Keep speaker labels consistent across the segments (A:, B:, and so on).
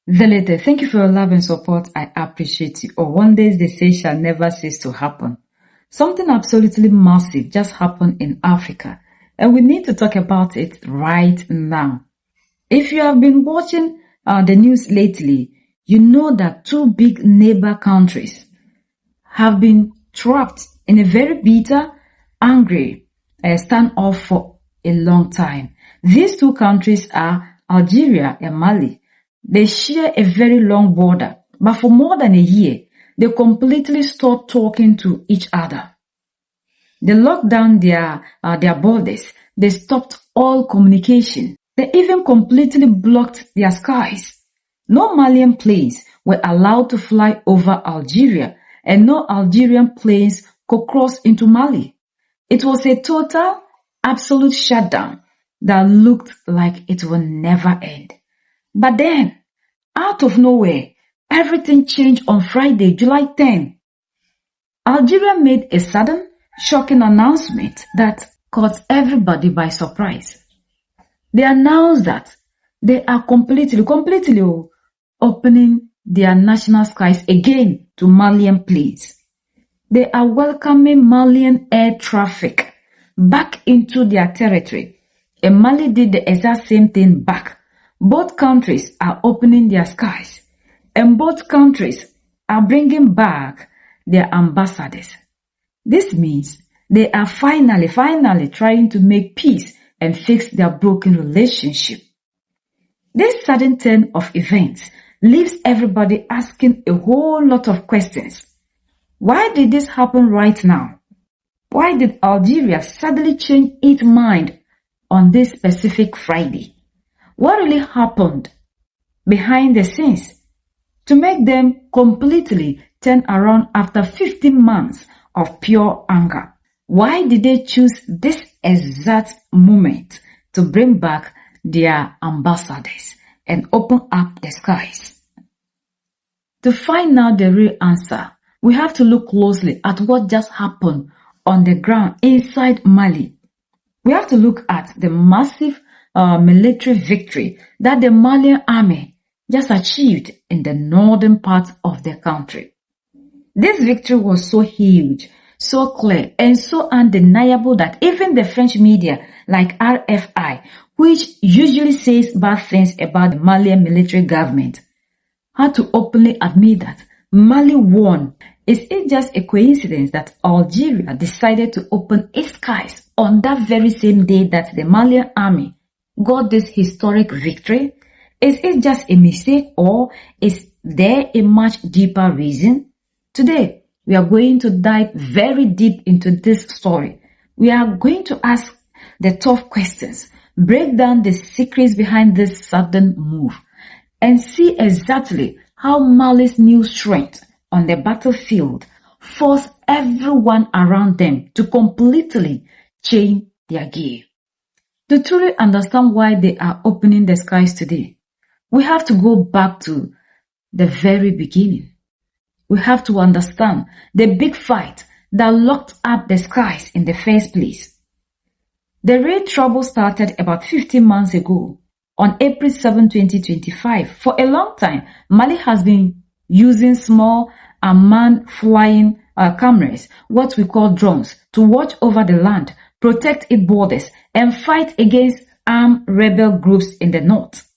A: Velete, thank you for your love and support. I appreciate you. Oh, one day they say shall never cease to happen. Something absolutely massive just happened in Africa, and we need to talk about it right now. If you have been watching the news lately, you know that two big neighbor countries have been trapped in a very bitter, angry standoff for a long time. These two countries are Algeria and Mali. They share a very long border, but for more than a year, they completely stopped talking to each other. They locked down their borders. They stopped all communication. They even completely blocked their skies. No Malian planes were allowed to fly over Algeria, and no Algerian planes could cross into Mali. It was a total, absolute shutdown that looked like it will never end. But then, out of nowhere, everything changed on Friday, July 10. Algeria made a sudden, shocking announcement that caught everybody by surprise. They announced that they are completely opening their national skies again to Malian planes. They are welcoming Malian air traffic back into their territory. And Mali did the exact same thing back. Both countries are opening their skies, and both countries are bringing back their ambassadors. This means they are finally trying to make peace and fix their broken relationship. This sudden turn of events leaves everybody asking a whole lot of questions. Why did this happen right now? Why did Algeria suddenly change its mind on this specific Friday? What really happened behind the scenes to make them completely turn around after 15 months of pure anger? Why did they choose this exact moment to bring back their ambassadors and open up the skies? To find out the real answer, we have to look closely at what just happened on the ground inside Mali. We have to look at the massive military victory that the Malian army just achieved in the northern part of the country. This victory was so huge, so clear, and so undeniable that even the French media like RFI, which usually says bad things about the Malian military government, had to openly admit that Mali won. Is it just a coincidence that Algeria decided to open its skies on that very same day that the Malian army got this historic victory? Is it just a mistake, or is there a much deeper reason? Today, we are going to dive very deep into this story. We are going to ask the tough questions, break down the secrets behind this sudden move, and see exactly how Mali's new strength on the battlefield forced everyone around them to completely change their gear. To truly understand why they are opening the skies today, we have to go back to the very beginning. We have to understand the big fight that locked up the skies in the first place. The real trouble started about 15 months ago on April 7, 2025. For a long time, Mali has been using small unmanned flying cameras, what we call drones, to watch over the land, protect its borders, and fight against armed rebel groups in the north.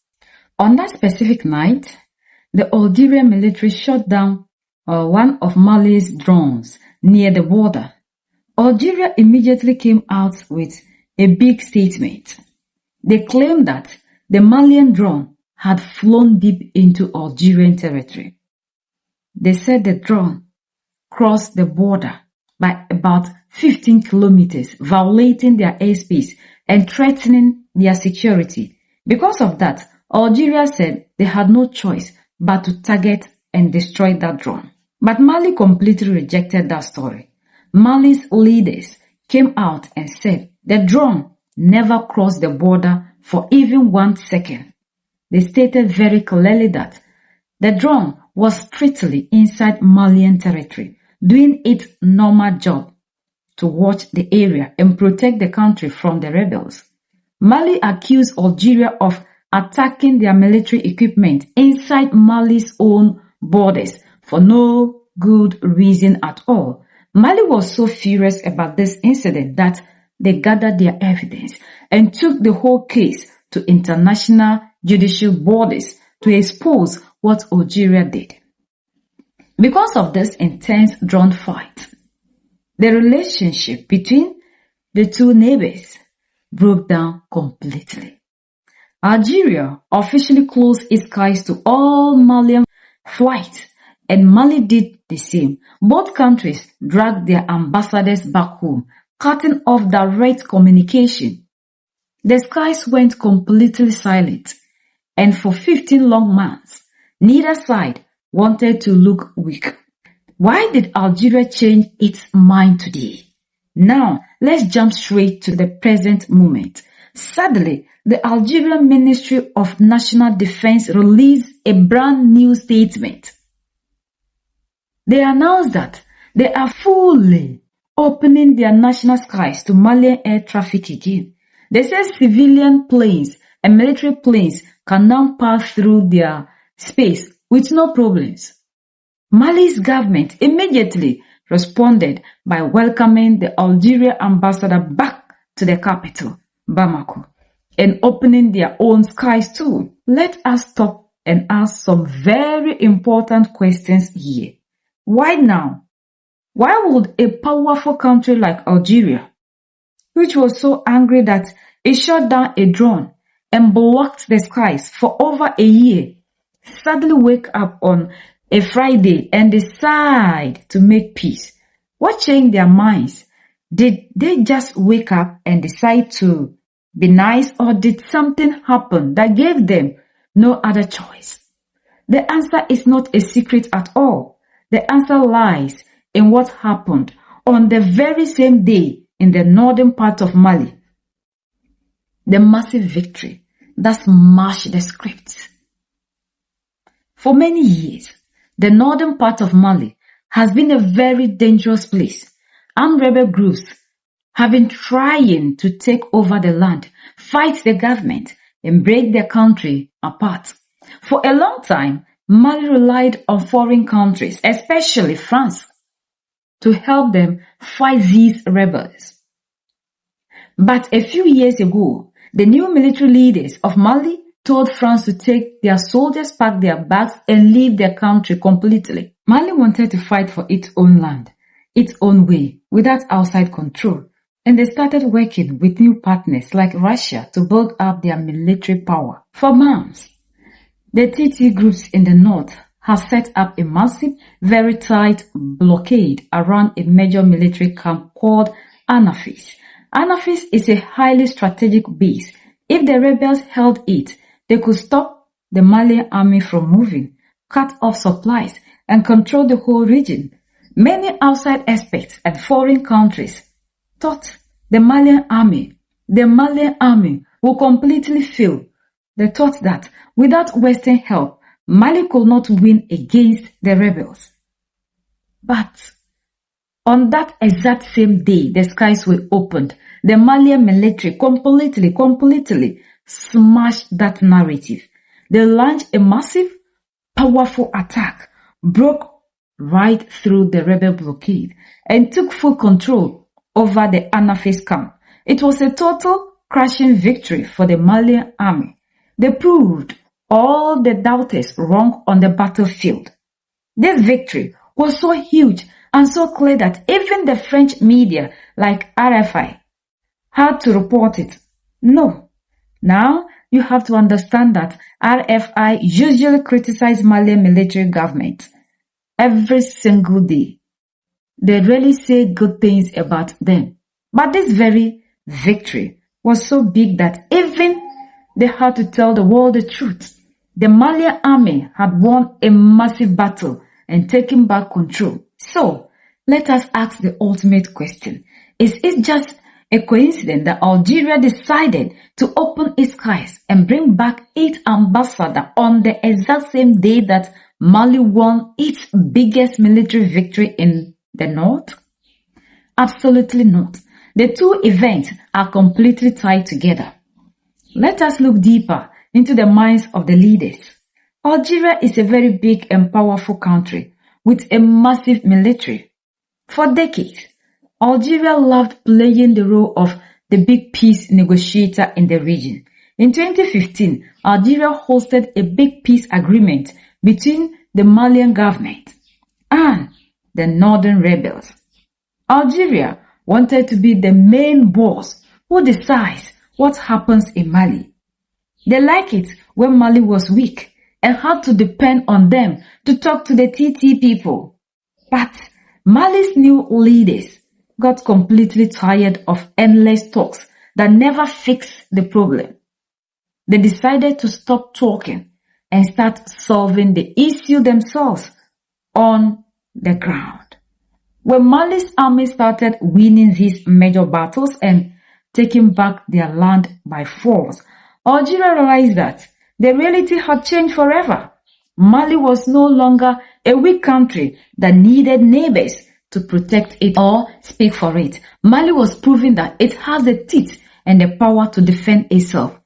A: On that specific night, the Algerian military shot down one of Mali's drones near the border. Algeria immediately came out with a big statement. They claimed that the Malian drone had flown deep into Algerian territory. They said the drone crossed the border by about 15 kilometers, violating their airspace and threatening their security. Because of that, Algeria said they had no choice but to target and destroy that drone. But Mali completely rejected that story. Mali's leaders came out and said the drone never crossed the border for even 1 second. They stated very clearly that the drone was strictly inside Malian territory, doing its normal job to watch the area and protect the country from the rebels. Mali accused Algeria of attacking their military equipment inside Mali's own borders for no good reason at all. Mali was so furious about this incident that they gathered their evidence and took the whole case to international judicial bodies to expose what Algeria did. Because of this intense drawn fight, the relationship between the two neighbors broke down completely. Algeria officially closed its skies to all Malian flights, and Mali did the same. Both countries dragged their ambassadors back home, cutting off direct communication. The skies went completely silent, and for 15 long months, neither side wanted to look weak. Why did Algeria change its mind today? Now, let's jump straight to the present moment. Sadly, the Algerian Ministry of National Defense released a brand new statement. They announced that they are fully opening their national skies to Malian air traffic again. They say civilian planes and military planes can now pass through their space with no problems. Mali's government immediately responded by welcoming the Algeria ambassador back to the capital, Bamako, and opening their own skies too. Let us stop and ask some very important questions here. Why now? Why would a powerful country like Algeria, which was so angry that it shot down a drone and blocked the skies for over a year, suddenly wake up on a Friday and decide to make peace? What changed their minds? Did they just wake up and decide to be nice, or did something happen that gave them no other choice? The answer is not a secret at all. The answer lies in what happened on the very same day in the northern part of Mali. The massive victory that smashed the script. For many years, the northern part of Mali has been a very dangerous place. Armed rebel groups have been trying to take over the land, fight the government, and break the country apart. For a long time, Mali relied on foreign countries, especially France, to help them fight these rebels. But a few years ago, the new military leaders of Mali told France to take their soldiers, pack their bags, and leave their country completely. Mali wanted to fight for its own land, its own way, without outside control, and they started working with new partners like Russia to build up their military power. For months, the TT groups in the north have set up a massive, very tight blockade around a major military camp called Anafis. Anafis is a highly strategic base. If the rebels held it, they could stop the Malian army from moving, cut off supplies, and control the whole region. Many outside experts and foreign countries thought the Malian army will completely fail. They thought that without Western help, Mali could not win against the rebels. But on that exact same day the skies were opened, the Malian military completely smashed that narrative. They launched a massive, powerful attack, broke right through the rebel blockade, and took full control over the Anafis camp. It was a total crushing victory for the Malian army. They proved all the doubters wrong on the battlefield. This victory was so huge and so clear that even the French media like RFI had to report it. No. Now you have to understand that RFI usually criticizes Malian military government every single day. They rarely say good things about them. But this very victory was so big that even they had to tell the world the truth. The Malian army had won a massive battle and taken back control. So, let us ask the ultimate question. Is it just a coincidence that Algeria decided to open its skies and bring back its ambassador on the exact same day that Mali won its biggest military victory in the north? Absolutely not. The two events are completely tied together. Let us look deeper into the minds of the leaders. Algeria is a very big and powerful country with a massive military. For decades, Algeria loved playing the role of the big peace negotiator in the region. In 2015, Algeria hosted a big peace agreement between the Malian government and the northern rebels. Algeria wanted to be the main boss who decides what happens in Mali. They liked it when Mali was weak and had to depend on them to talk to the TT people. But Mali's new leaders got completely tired of endless talks that never fixed the problem. They decided to stop talking and start solving the issue themselves on the ground. When Mali's army started winning these major battles and taking back their land by force, Algeria realized that the reality had changed forever. Mali was no longer a weak country that needed neighbors to protect it or speak for it. Mali was proving that it has the teeth and the power to defend itself.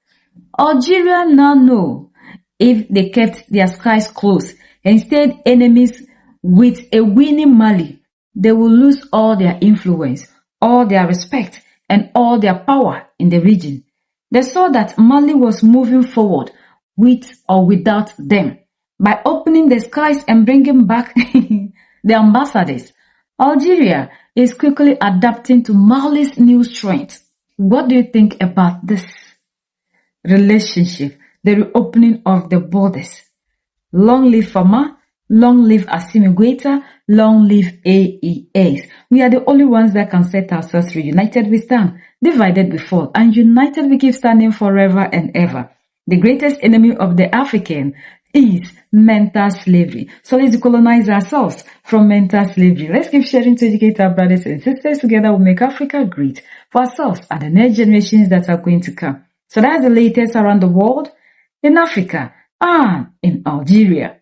A: Algeria now know if they kept their skies closed and stayed enemies with a winning Mali, they will lose all their influence, all their respect, and all their power in the region. They saw that Mali was moving forward with or without them. By opening the skies and bringing back the ambassadors, Algeria is quickly adapting to Mali's new strength. What do you think about this relationship, the reopening of the borders? Long live Fama, long live Assimi Goïta, long live AES. We are the only ones that can set ourselves free. United we stand, divided we fall, and united we keep standing forever and ever. The greatest enemy of the African is mental slavery. So let's decolonize ourselves from mental slavery. Let's keep sharing to educate our brothers and sisters. Together we'll make Africa great for ourselves and the next generations that are going to come. So that's the latest around the world, in Africa and in Algeria.